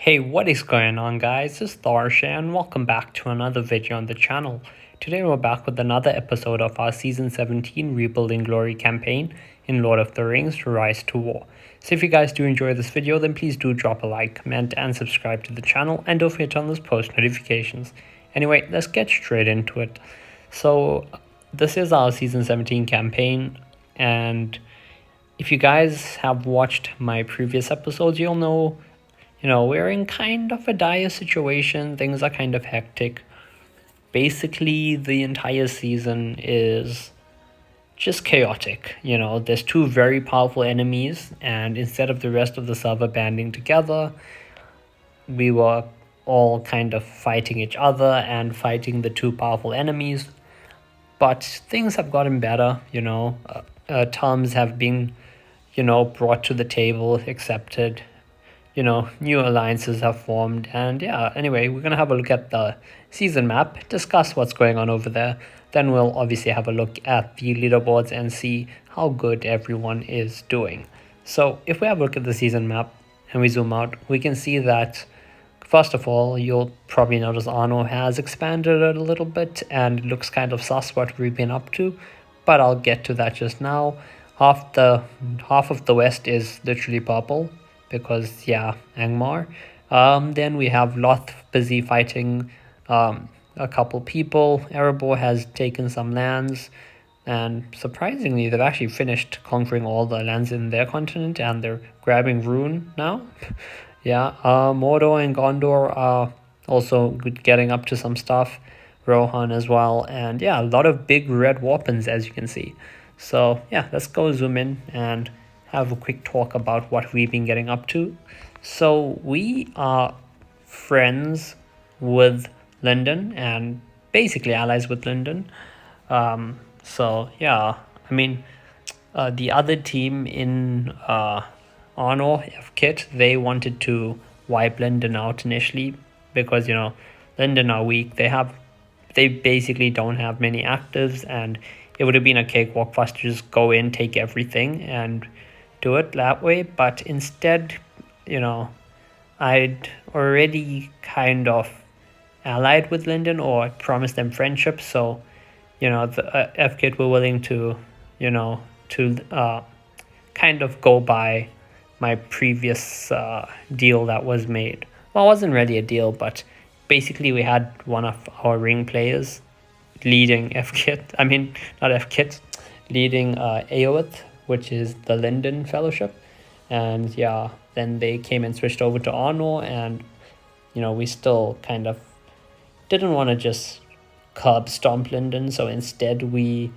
Hey, what is going on, guys? This is Tharshey and welcome back to another video on the channel. Today we're back with another episode of our Season 17 Rebuilding Glory campaign in Lord of the Rings Rise to War. So if you guys do enjoy this video, then please do drop a like, comment and subscribe to the channel, and don't forget to turn on those post notifications. Anyway, let's get straight into it. So this is our Season 17 campaign, and if you guys have watched my previous episodes, you'll know we're in kind of a dire situation. Things are kind of hectic. Basically, the entire season is just chaotic. There's two very powerful enemies, and instead of the rest of the server banding together, we were all kind of fighting each other and fighting the two powerful enemies. But things have gotten better, terms have been, brought to the table, accepted. New alliances have formed, and yeah, anyway, we're gonna have a look at the season map, discuss what's going on over there, then we'll obviously have a look at the leaderboards and see how good everyone is doing. So if we have a look at the season map and we zoom out, we can see that first of all, you'll probably notice Arno has expanded a little bit and it looks kind of sus what we've been up to, but I'll get to that just now. Half of the west is literally purple, because yeah, Angmar. Then we have Loth busy fighting a couple people. Erebor has taken some lands, and surprisingly they've actually finished conquering all the lands in their continent and they're grabbing Rune now. Yeah, Mordor and Gondor are also getting up to some stuff. Rohan as well, and yeah, a lot of big red weapons as you can see. So yeah, let's go zoom in and have a quick talk about what we've been getting up to. So we are friends with Lyndon and basically allies with Lyndon. So yeah, I mean, the other team in Arno, F-Kit, they wanted to wipe Lyndon out initially because, Lyndon are weak. They basically don't have many actives, and it would have been a cakewalk for us to just go in, take everything, and do it that way. But instead, I'd already kind of allied with Lyndon or promised them friendship, so the F-Kit were willing to kind of go by my previous deal that was made. Well, it wasn't really a deal, but basically we had one of our ring players leading F-Kit, not F-Kit, leading Aoth, which is the Lyndon Fellowship. And yeah, then they came and switched over to Arno, and we still kind of didn't want to just curb stomp Lyndon, so instead we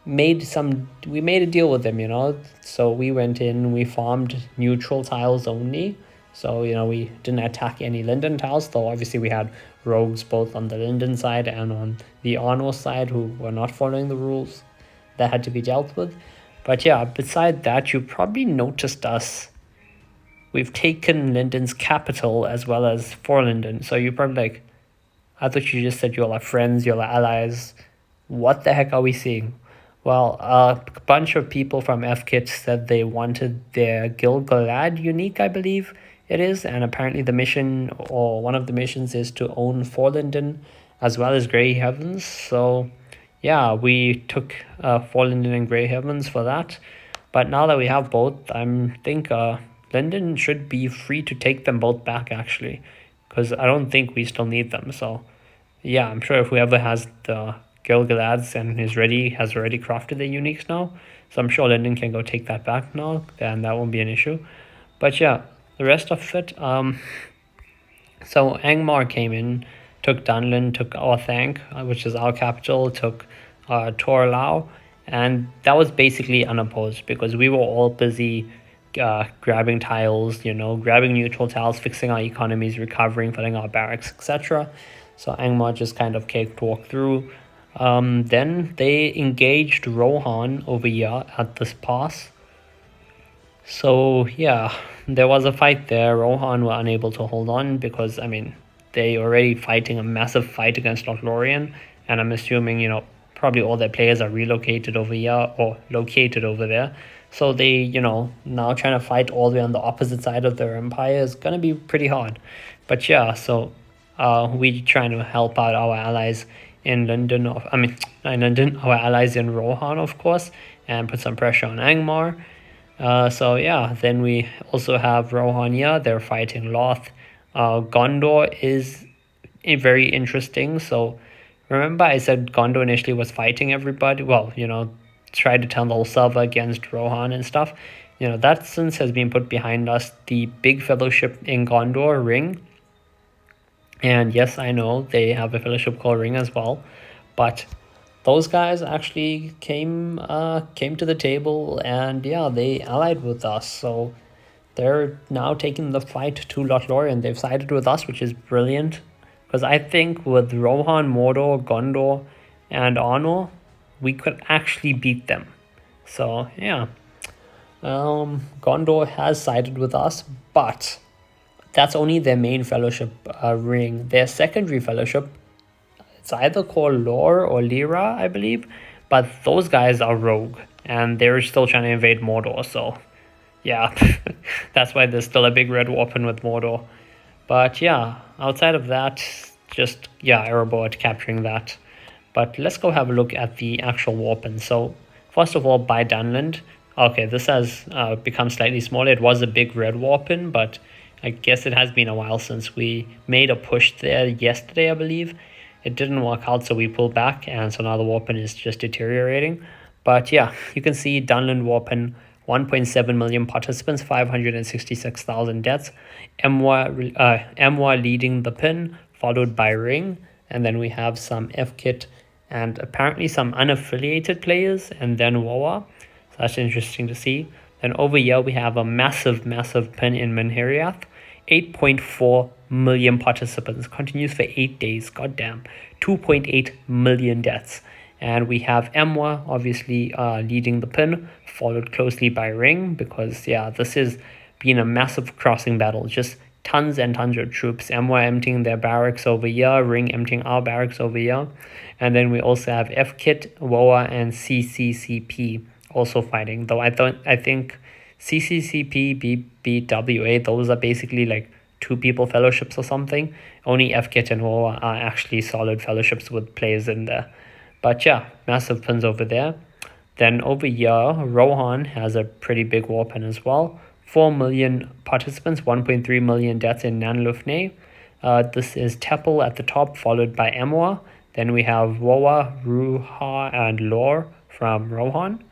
made a deal with them, so we went in, we farmed neutral tiles only. So we didn't attack any Lyndon tiles, though obviously we had rogues both on the Lyndon side and on the Arno side who were not following the rules that had to be dealt with. But yeah, beside that, you probably noticed we've taken Lyndon's capital as well as for Lyndon. So you're probably like, I thought you just said you're our friends, you're our allies. What the heck are we seeing? Well, a bunch of people from F-Kit said they wanted their Gil-galad unique, I believe it is, and apparently the mission, or one of the missions, is to own Forlinden as well as Grey Heavens. So yeah, we took Forlinden and Grey Heavens for that. But now that we have both, I think Lyndon should be free to take them both back, actually, because I don't think we still need them. So yeah, I'm sure if whoever has the Gil-galads and has already crafted their uniques now, so I'm sure Lyndon can go take that back now, and that won't be an issue. But yeah, the rest of it, so Angmar came in, took Dunlin, took Orthanc, which is our capital, took Torlau, and that was basically unopposed because we were all busy grabbing tiles, grabbing neutral tiles, fixing our economies, recovering, filling our barracks, etc. So Angmar just kind of cakewalked through. Then they engaged Rohan over here at this pass. So yeah, there was a fight there. Rohan were unable to hold on because, they already fighting a massive fight against Lothlorien, and I'm assuming, probably all their players are relocated over here or located over there. So they, now trying to fight all the way on the opposite side of their empire is going to be pretty hard. But yeah, so we trying to help out our allies in London, not in London, our allies in Rohan, of course, and put some pressure on Angmar. So yeah, then we also have Rohan here. They're fighting Loth. Gondor is very interesting. So remember I said Gondor initially was fighting everybody? Well, tried to turn the whole server against Rohan and stuff. That since has been put behind us. The big fellowship in Gondor, Ring. And yes, I know they have a fellowship called Ring as well. But those guys actually came to the table, and yeah, they allied with us. So they're now taking the fight to Lothlorien. They've sided with us, which is brilliant. Because I think with Rohan, Mordor, Gondor, and Arnor, we could actually beat them. So yeah, Gondor has sided with us, but that's only their main fellowship ring. Their secondary fellowship, it's either called Lore or Lyra, I believe, but those guys are rogue, and they're still trying to invade Mordor, so yeah, that's why there's still a big red weapon with Mordor. But yeah, outside of that, just, yeah, Erebor capturing that. But let's go have a look at the actual weapon. So first of all, by Dunland, okay, this has become slightly smaller. It was a big red weapon, but I guess it has been a while since we made a push there yesterday, I believe. It didn't work out, so we pulled back, and so now the weapon is just deteriorating. But yeah, you can see Dunland weapon, 1.7 million participants, 566,000 deaths. Emwa leading the pin, followed by Ring, and then we have some F-Kit and apparently some unaffiliated players, and then Wawa. So that's interesting to see. Then over here we have a massive pin in Menheriath, 8.4 million participants, continues for 8 days, goddamn, 2.8 million deaths. And we have Emwa obviously leading the pin, followed closely by Ring, because yeah, this has been a massive crossing battle, just tons and tons of troops. Emwa emptying their barracks over here, Ring emptying our barracks over here. And then we also have F-Kit, WOA, and CCCP also fighting, though I think CCCP, BBWA, those are basically like two people fellowships or something. Only F-Kit and WOA are actually solid fellowships with players in there. But yeah, massive pins over there. Then over here, Rohan has a pretty big war pin as well. 4 million participants, 1.3 million deaths in Nanlufne. This is Teppel at the top, followed by Emwa. Then we have Woa, Ruha, and Lore from Rohan.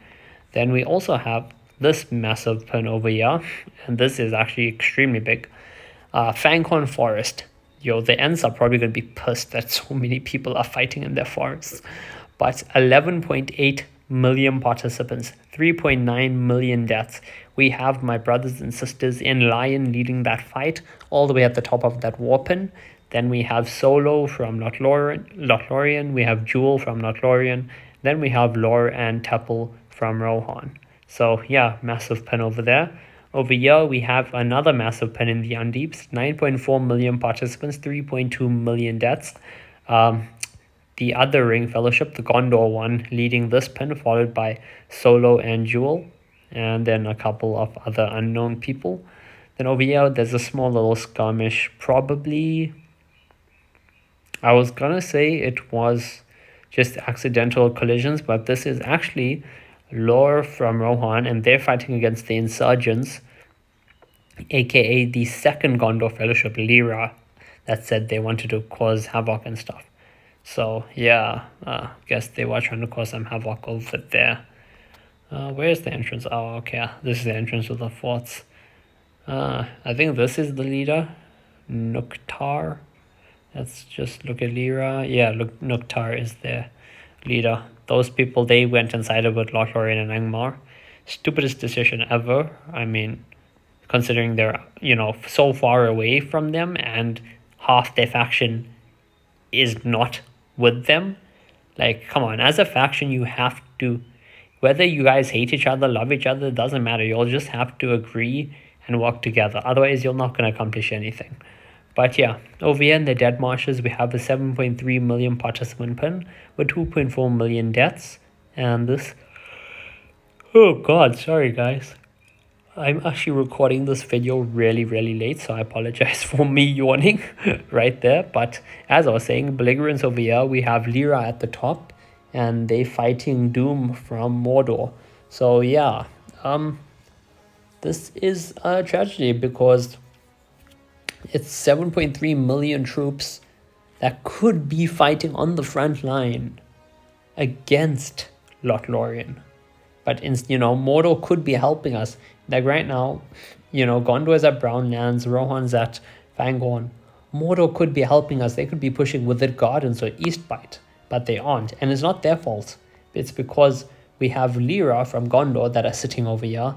Then we also have this massive pin over here, and this is actually extremely big. Fanghorn Forest. Yo, the Ents are probably going to be pissed that so many people are fighting in their forests. But 11.8 million participants, 3.9 million deaths. We have my brothers and sisters in Lion leading that fight all the way at the top of that war pin. Then we have Solo from Lothlorien. We have Jewel from Lothlorien. Then we have Lore and Teppel from Rohan. So yeah, massive pin over there. Over here, we have another massive pin in the Undeeps. 9.4 million participants, 3.2 million deaths. The other Ring Fellowship, the Gondor one, leading this pin, followed by Solo and Jewel. And then a couple of other unknown people. Then over here, there's a small little skirmish. Probably, I was gonna say it was just accidental collisions, but this is actually Lore from Rohan, and they're fighting against the insurgents, aka the second Gondor Fellowship, Lyra, that said they wanted to cause havoc and stuff. So yeah, guess they were trying to cause some havoc over there. Where's the entrance? Oh, okay, this is the entrance to the forts. I think this is the leader, Nuktar. Let's just look at Lyra. Yeah, look, Nuktar is their leader. Those people, they went and sided with Lothlorien and Angmar. Stupidest decision ever. I mean, considering they're, so far away from them and half their faction is not with them. Like, come on, as a faction, you have to, whether you guys hate each other, love each other, it doesn't matter. You'll just have to agree and work together. Otherwise, you're not going to accomplish anything. But yeah, over here in the dead marshes, we have a 7.3 million participant pin with 2.4 million deaths. And this, oh god, sorry guys. I'm actually recording this video really late, so I apologize for me yawning right there. But as I was saying, belligerents over here, we have Lyra at the top, and they fighting Doom from Mordor. So yeah, this is a tragedy because it's 7.3 million troops that could be fighting on the front line against LOTR. But Mordor could be helping us. Like right now, Gondor is at Brownlands, Rohan's at Fangorn. Mordor could be helping us. They could be pushing Withered Gardens or Eastbite, but they aren't. And it's not their fault. It's because we have Lyra from Gondor that are sitting over here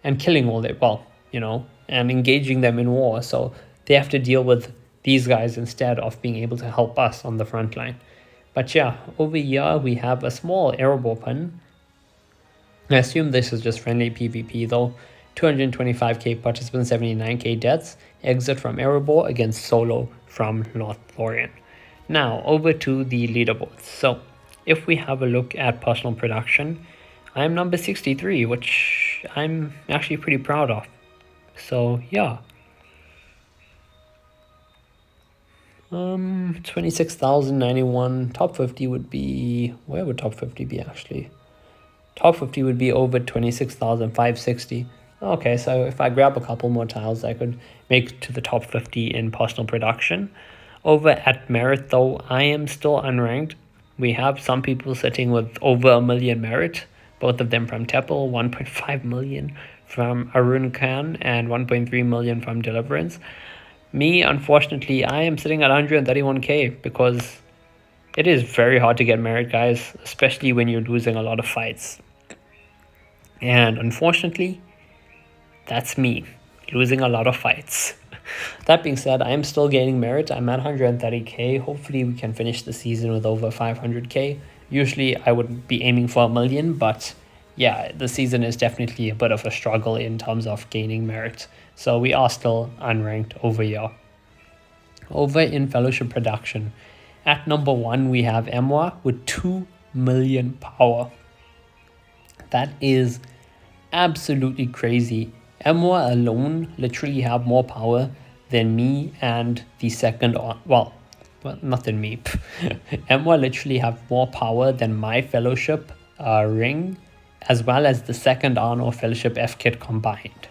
and killing all their, and engaging them in war. So they have to deal with these guys instead of being able to help us on the front line. But yeah, over here we have a small Erebor pun. I assume this is just friendly PvP though. 225k participants, 79k deaths. Exit from Erebor against solo from LOTR. Now over to the leaderboards. So if we have a look at personal production, I'm number 63, which I'm actually pretty proud of. So yeah. 26,091. Top 50 would be, where would top 50 be actually? Top 50 would be over 26,560. Okay, so if I grab a couple more tiles, I could make it to the top 50 in personal production. Over at merit though, I am still unranked. We have some people sitting with over 1 million merit, both of them from Teppel, 1.5 million from Arun Khan, and 1.3 million from Deliverance. Me, unfortunately, I am sitting at 131k because it is very hard to get merit, guys, especially when you're losing a lot of fights. And unfortunately, that's me, losing a lot of fights. That being said, I am still gaining merit. I'm at 130k. Hopefully we can finish the season with over 500k. Usually I would be aiming for 1 million, but yeah, the season is definitely a bit of a struggle in terms of gaining merit. So we are still unranked over here. Over in Fellowship Production, at number 1 we have Emwa with 2 million power. That is absolutely crazy. Emwa alone literally have more power than me and the second, well, not than me. Emwa literally have more power than my Fellowship ring, as well as the second Arno Fellowship F-Kit combined.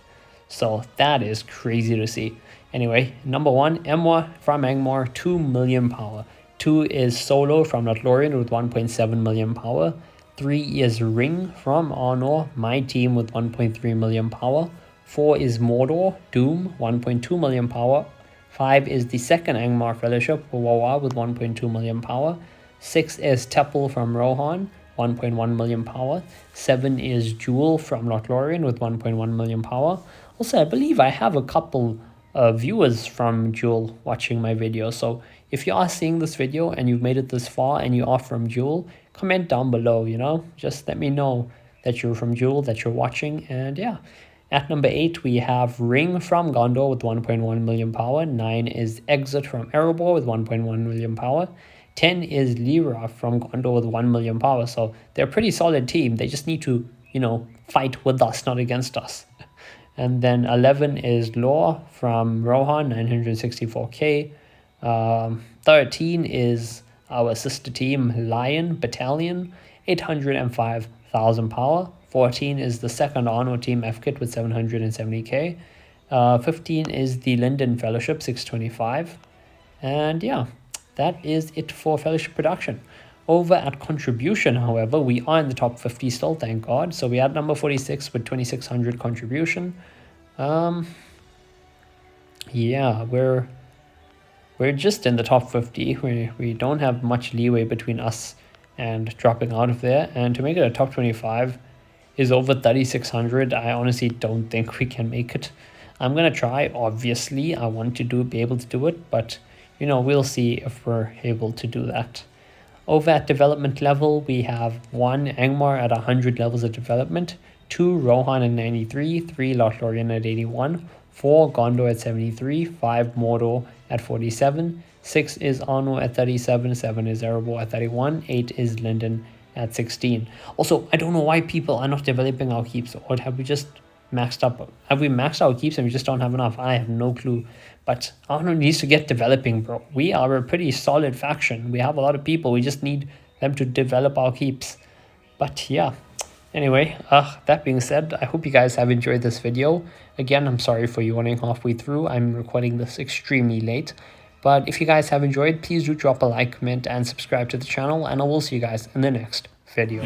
So that is crazy to see. Anyway, number 1, Emwa from Angmar, 2 million power. 2 is Solo from LOTR with 1.7 million power. 3 is Ring from Arno, my team, with 1.3 million power. 4 is Mordor, Doom, 1.2 million power. 5 is the second Angmar Fellowship, Wawa, with 1.2 million power. 6 is Teppel from Rohan, 1.1 million power. 7 is Jewel from LOTR with 1.1 million power. Also, I believe I have a couple viewers from Jewel watching my video. So if you are seeing this video and you've made it this far and you are from Jewel, comment down below, just let me know that you're from Jewel, that you're watching. And yeah, at number 8 we have Ring from Gondor with 1.1 million power. 9 is Exit from Erebor with 1.1 million power. 10 is Lyra from Gondor with 1 million power. So they're a pretty solid team. They just need to, fight with us, not against us. And then 11 is Lore from Rohan, 964k. 13 is our sister team, Lion Battalion, 805,000 power. 14 is the second Arno team, F-Kit, with 770k. 15 is the Linden Fellowship, 625. And yeah, that is it for Fellowship Production. Over at Contribution, however, we are in the top 50 still, thank God. So we are at number 46 with 2,600 contribution. Yeah, we're just in the top 50. We don't have much leeway between us and dropping out of there. And to make it a top 25 is over 3,600. I honestly don't think we can make it. I'm gonna try. Obviously, I want to be able to do it, but we'll see if we're able to do that. Over at development level, we have 1 Angmar at 100 levels of development, 2 Rohan at 93, 3 LOTR at 81, 4 Gondo at 73, 5 Mordo at 47, 6 is Arno at 37, 7 is Erebor at 31, 8 is Linden at 16. Also, I don't know why people are not developing our keeps, or have we just maxed up? Have we maxed our keeps and we just don't have enough? I have no clue. But Arno needs to get developing, bro. We are a pretty solid faction. We have a lot of people. We just need them to develop our keeps. But yeah. Anyway, that being said, I hope you guys have enjoyed this video. Again, I'm sorry for yawning halfway through. I'm recording this extremely late. But if you guys have enjoyed, please do drop a like, comment, and subscribe to the channel. And I will see you guys in the next video.